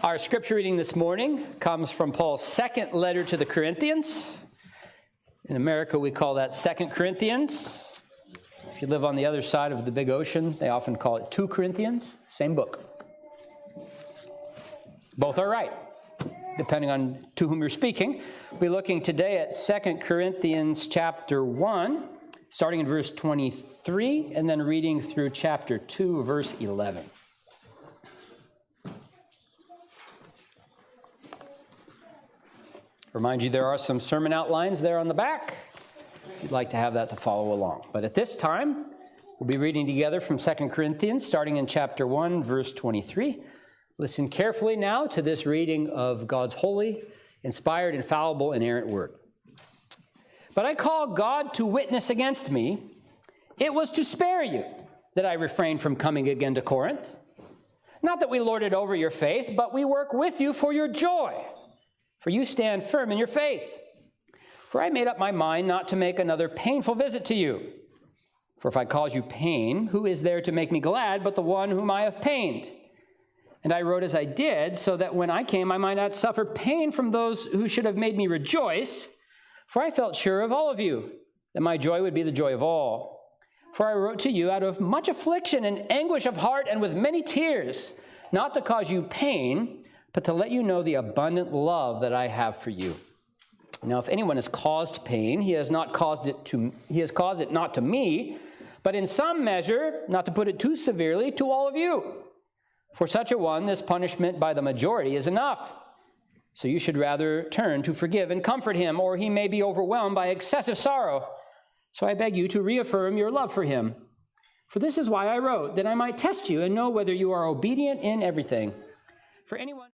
Our scripture reading this morning comes from Paul's second letter to the Corinthians. In America, we call that 2 Corinthians. If you live on the other side of the big ocean, they often call it 2 Corinthians. Same book. Both are right, depending on to whom you're speaking. We're looking today at 2 Corinthians chapter 1, starting in verse 23, and then reading through chapter 2, verse 11. Remind you, there are some sermon outlines there on the back. If you'd like to have that to follow along. But at this time, we'll be reading together from 2 Corinthians, starting in chapter 1, verse 23. Listen carefully now to this reading of God's holy, inspired, infallible, inerrant word. But I call God to witness against me. It was to spare you that I refrained from coming again to Corinth. Not that we lord it over your faith, but we work with you for your joy. For you stand firm in your faith. For I made up my mind not to make another painful visit to you. For if I cause you pain, who is there to make me glad but the one whom I have pained? And I wrote as I did, so that when I came I might not suffer pain from those who should have made me rejoice. For I felt sure of all of you, that my joy would be the joy of all. For I wrote to you out of much affliction and anguish of heart and with many tears, not to cause you pain, but to let you know the abundant love that I have for you. Now, if anyone has caused pain, he has caused it not to me, but in some measure, not to put it too severely, to all of you. For such a one, this punishment by the majority is enough. So you should rather turn to forgive and comfort him, or he may be overwhelmed by excessive sorrow. So I beg you to reaffirm your love for him. For this is why I wrote, that I might test you and know whether you are obedient in everything. For anyone